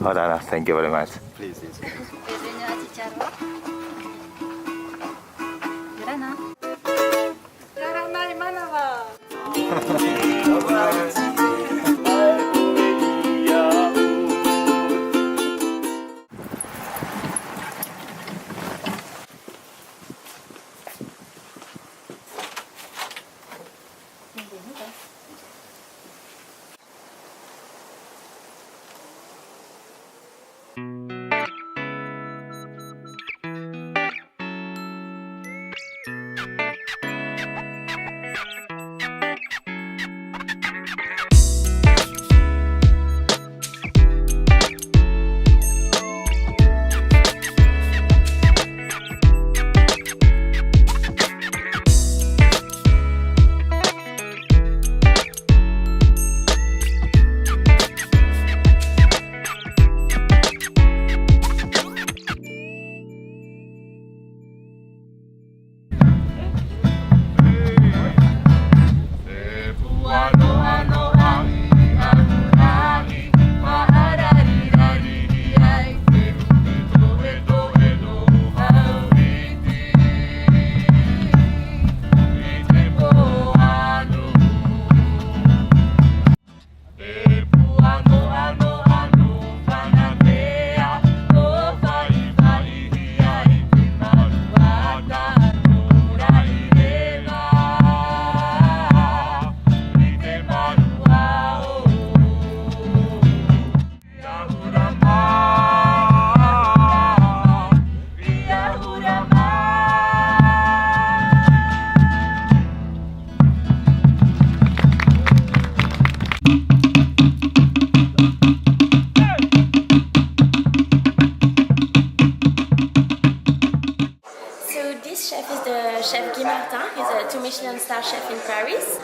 Hola, thank you very much. Please, yes. Desde Tetiaroa. Grana. Karana mana ba? He's a 2 Michelin star chef in Paris.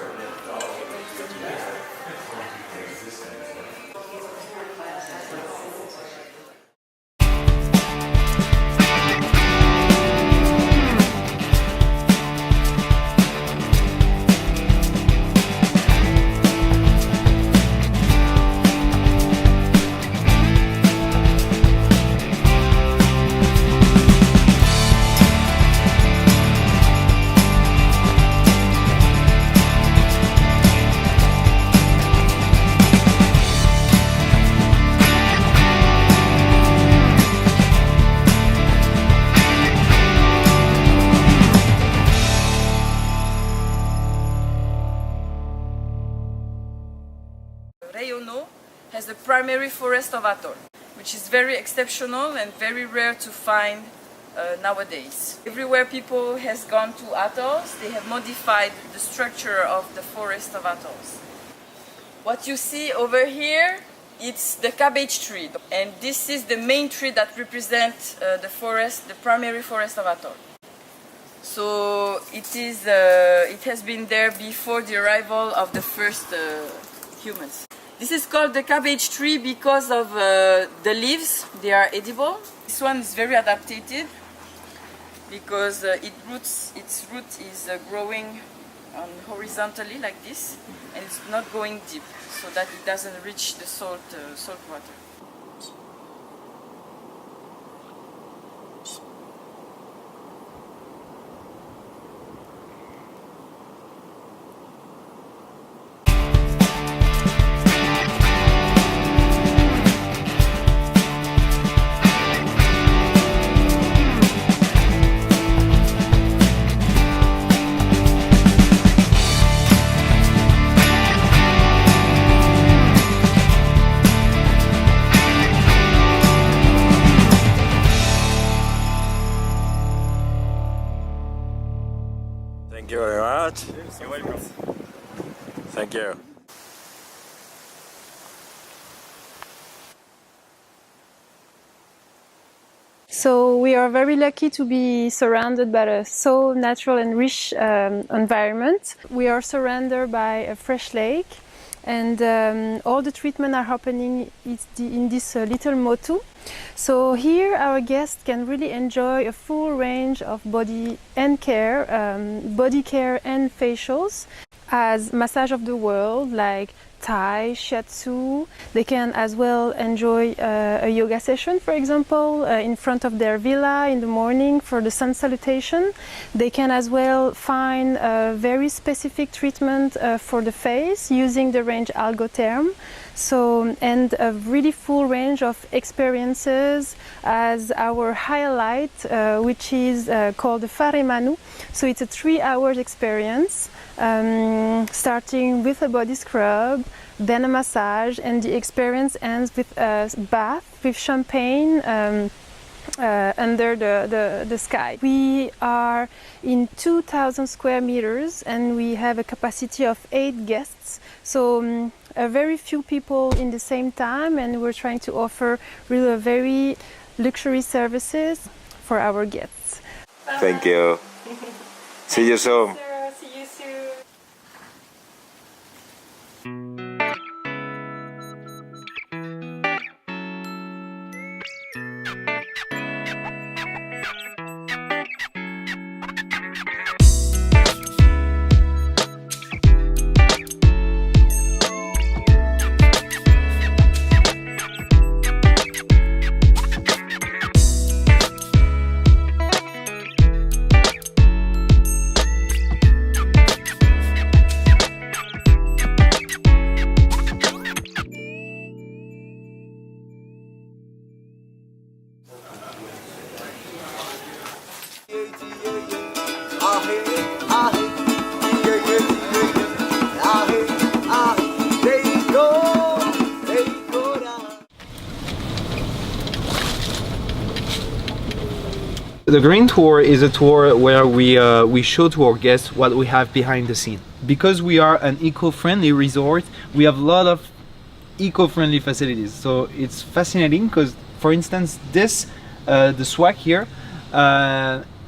Has the primary forest of atoll, which is very exceptional and very rare to find nowadays. Everywhere people has gone to atolls, they have modified the structure of the forest of atolls. What you see over here, it's the cabbage tree, and this is the main tree that represents the forest, the primary forest of atoll. So it has been there before the arrival of the first humans. This is called the cabbage tree because of the leaves. They are edible. This one is very adapted because its root is growing horizontally like this, and it's not going deep, so that it doesn't reach the salt water. Thank you very much. You're welcome. Thank you. So we are very lucky to be surrounded by a so natural and rich environment. We are surrounded by a fresh lake, and all the treatment are happening in this little motu. So here our guests can really enjoy a full range of body care and facials, as massage of the world, like Thai, Shiatsu. They can as well enjoy a yoga session, for example, in front of their villa in the morning for the sun salutation. They can as well find a very specific treatment for the face using the range Algotherm. So, and a really full range of experiences as our highlight, which is called the Fare Manu. So it's a 3-hour experience, starting with a body scrub, then a massage, and the experience ends with a bath with champagne under the sky. We are in 2,000 square meters and we have a capacity of 8 guests. So very few people in the same time, and we're trying to offer really very luxury services for our guests. Thank you. See you soon. See you soon. The green tour is a tour where we show to our guests what we have behind the scene. Because we are an eco-friendly resort, we have a lot of eco-friendly facilities. So it's fascinating because, for instance, this the swag here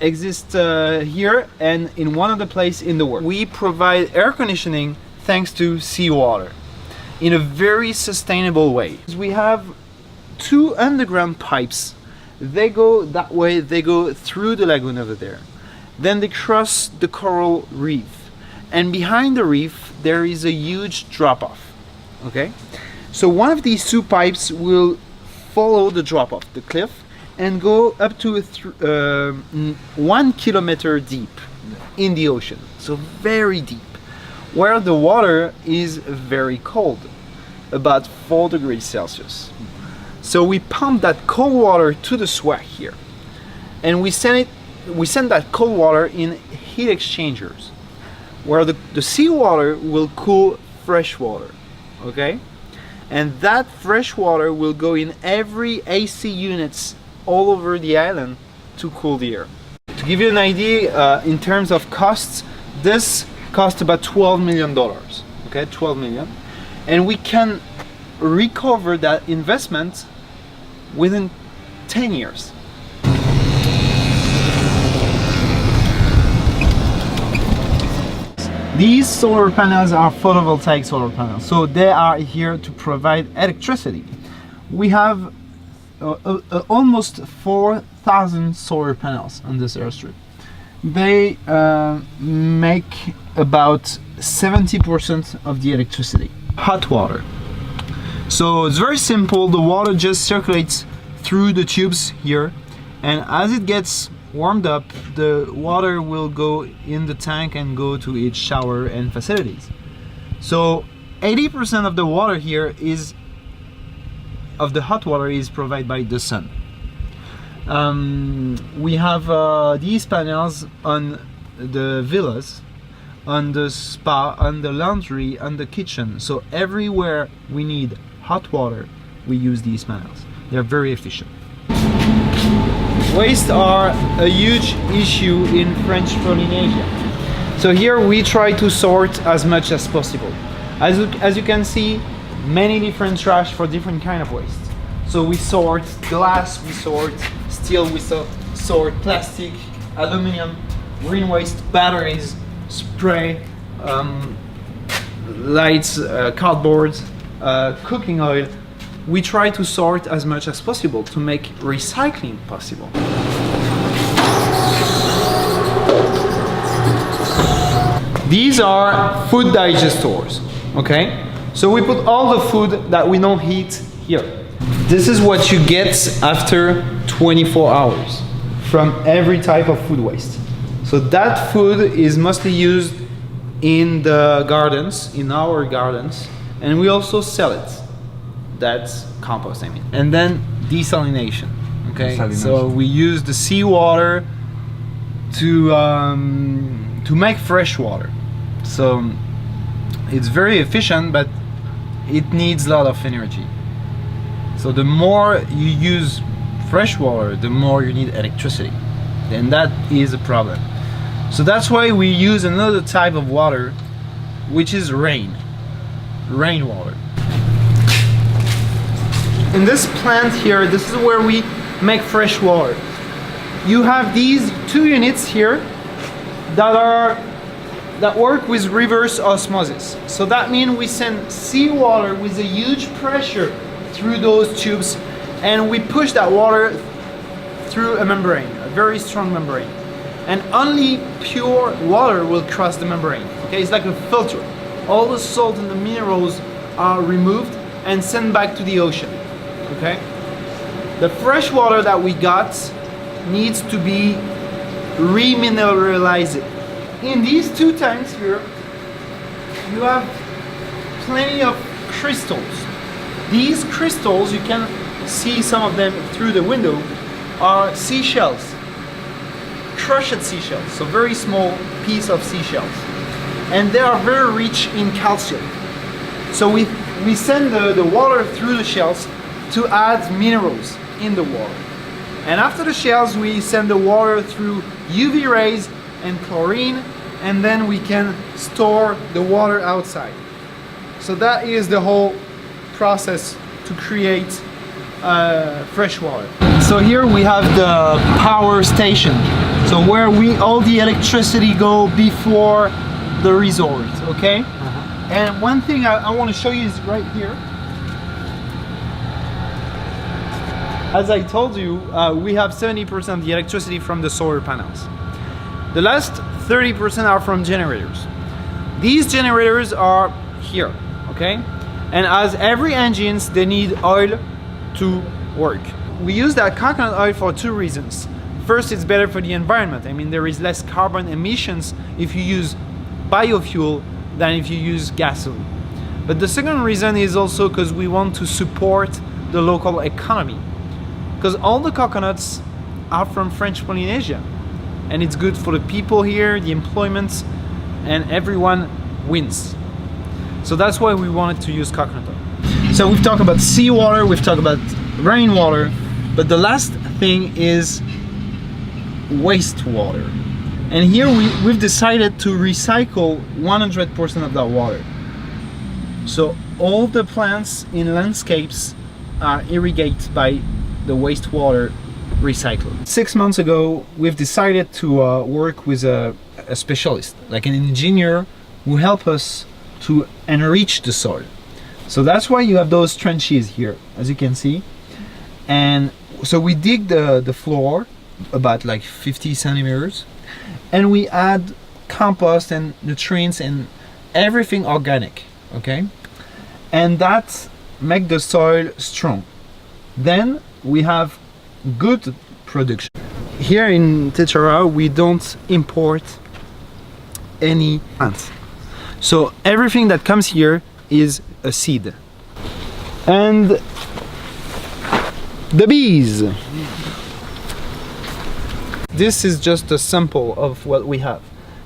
exists here and in one of the places in the world. We provide air conditioning thanks to seawater in a very sustainable way. We have 2 underground pipes. They go that way, they go through the lagoon over there. Then they cross the coral reef. And behind the reef, there is a huge drop-off. Okay? So one of these 2 pipes will follow the drop-off, the cliff, and go up to 1 kilometer deep in the ocean. So very deep. Where the water is very cold, about 4 degrees Celsius. So we pump that cold water to the swag here, and we send that cold water in heat exchangers, where the seawater will cool fresh water, okay? And that fresh water will go in every AC units all over the island to cool the air. To give you an idea, in terms of costs, this cost about $12 million, okay, 12 million, and we can recover that investment within 10 years. These solar panels are photovoltaic solar panels, so they are here to provide electricity. We have almost 4,000 solar panels on this airstrip. They make about 70% of the electricity. Hot water. So it's very simple, the water just circulates through the tubes here, and as it gets warmed up, the water will go in the tank and go to each shower and facilities. So 80% of the water here of the hot water is provided by the sun. We have these panels on the villas, on the spa, on the laundry, on the kitchen. So everywhere we need hot water, we use these panels. They're very efficient. Wastes are a huge issue in French Polynesia. So here we try to sort as much as possible. As you can see, many different trash for different kind of waste. So we sort glass, we sort steel, we sort plastic, aluminum, green waste, batteries, spray, lights, cardboard, cooking oil. We try to sort as much as possible to make recycling possible. These are food digestors, okay? So we put all the food that we don't eat here. This is what you get after 24 hours from every type of food waste. So that food is mostly used in the gardens, in our gardens, and we also sell it. That's compost, I mean. And then desalination, okay? So we use the seawater to make fresh water. So it's very efficient, but it needs a lot of energy. So the more you use fresh water, the more you need electricity. And that is a problem. So that's why we use another type of water, which is rainwater. In this plant here, this is where we make fresh water. You have these 2 units here that work with reverse osmosis. So that means we send seawater with a huge pressure through those tubes, and we push that water through a membrane, a very strong membrane. And only pure water will cross the membrane. Okay, it's like a filter. All the salt and the minerals are removed and sent back to the ocean. Okay? The fresh water that we got needs to be remineralized. In these 2 tanks here, you have plenty of crystals. These crystals, you can see some of them through the window, are seashells, crushed seashells, so very small piece of seashells. And they are very rich in calcium. So we send the water through the shells to add minerals in the water. And after the shells, we send the water through UV rays and chlorine, and then we can store the water outside. So that is the whole process to create fresh water. So here we have the power station, so where all the electricity go before the resort, okay? And one thing I want to show you is right here. As I told you, we have 70% of the electricity from the solar panels. The last 30% are from generators. These generators are here, okay? And as every engines, they need oil to work. We use that coconut oil for 2 reasons. First, it's better for the environment. I mean, there is less carbon emissions if you use biofuel than if you use gasoline. But the second reason is also because we want to support the local economy. Because all the coconuts are from French Polynesia. And it's good for the people here, the employment, and everyone wins. So that's why we wanted to use coconut oil. So we've talked about seawater, we've talked about rainwater, but the last thing is wastewater. And here we've decided to recycle 100% of that water. So all the plants in landscapes are irrigated by the wastewater recycler. 6 months ago, we've decided to work with a specialist, like an engineer who help us to enrich the soil. So that's why you have those trenches here, as you can see. And so we dig the floor about like 50 centimeters, and we add compost and nutrients and everything organic, okay? And that make the soil strong. Then we have good production. Here in Tetiaroa, we don't import any plants. So everything that comes here is a seed. And the bees. This is just a sample of what we have.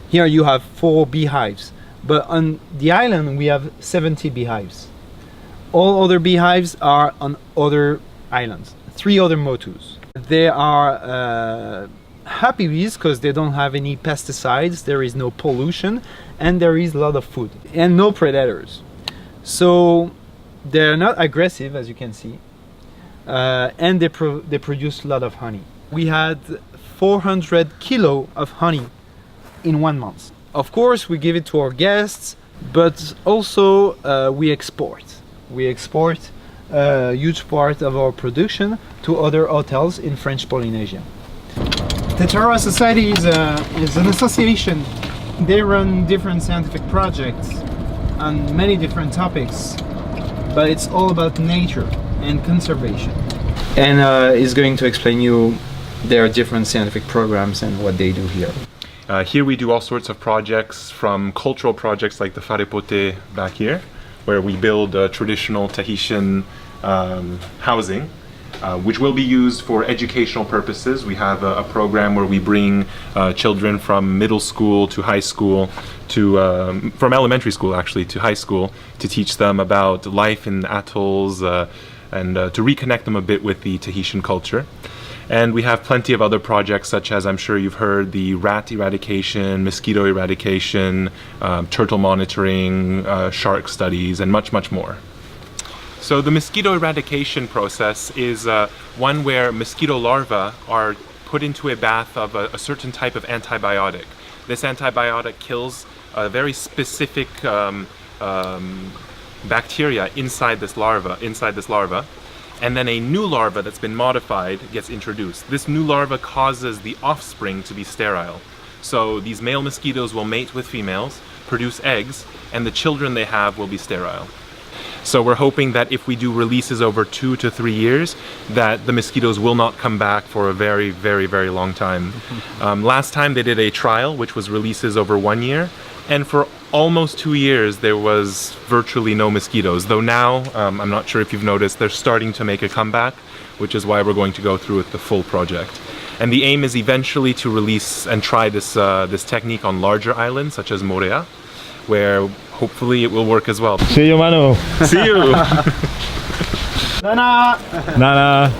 Here you have 4 beehives, but on the island we have 70 beehives. All other beehives are on other islands, 3 other motus. They are happy bees because they don't have any pesticides, there is no pollution, and there is a lot of food and no predators. So they're not aggressive, as you can see, and they produce a lot of honey. We had 400 kilo of honey in 1 month. Of course, we give it to our guests, but also we export. We export a huge part of our production to other hotels in French Polynesia. Tetiaroa Society is an association. They run different scientific projects on many different topics, but it's all about nature and conservation. And is going to explain you their different scientific programs and what they do here. Here we do all sorts of projects, from cultural projects like the Farepote back here, where we build traditional Tahitian housing, which will be used for educational purposes. We have a program where we bring children from middle school to high school, from elementary school actually to high school, to teach them about life in atolls and to reconnect them a bit with the Tahitian culture. And we have plenty of other projects, such as, I'm sure you've heard, the rat eradication, mosquito eradication, turtle monitoring, shark studies, and much, much more. So the mosquito eradication process is one where mosquito larvae are put into a bath of a certain type of antibiotic. This antibiotic kills a very specific bacteria inside this larva. And then a new larva that's been modified gets introduced. This new larva causes the offspring to be sterile. So these male mosquitoes will mate with females, produce eggs, and the children they have will be sterile. So we're hoping that if we do releases over 2 to 3 years, that the mosquitoes will not come back for a very, very, very long time. Last time they did a trial, which was releases over 1 year, and for almost 2 years there was virtually no mosquitoes, though now, I'm not sure if you've noticed, they're starting to make a comeback, which is why we're going to go through with the full project. And the aim is eventually to release and try this technique on larger islands, such as Moorea, where hopefully it will work as well. See you, Manu. See you! Nana! Nana.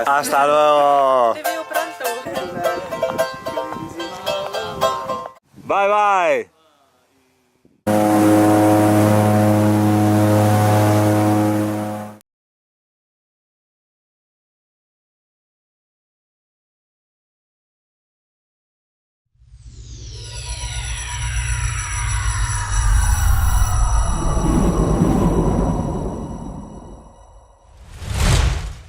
Hasta luego. Bye bye.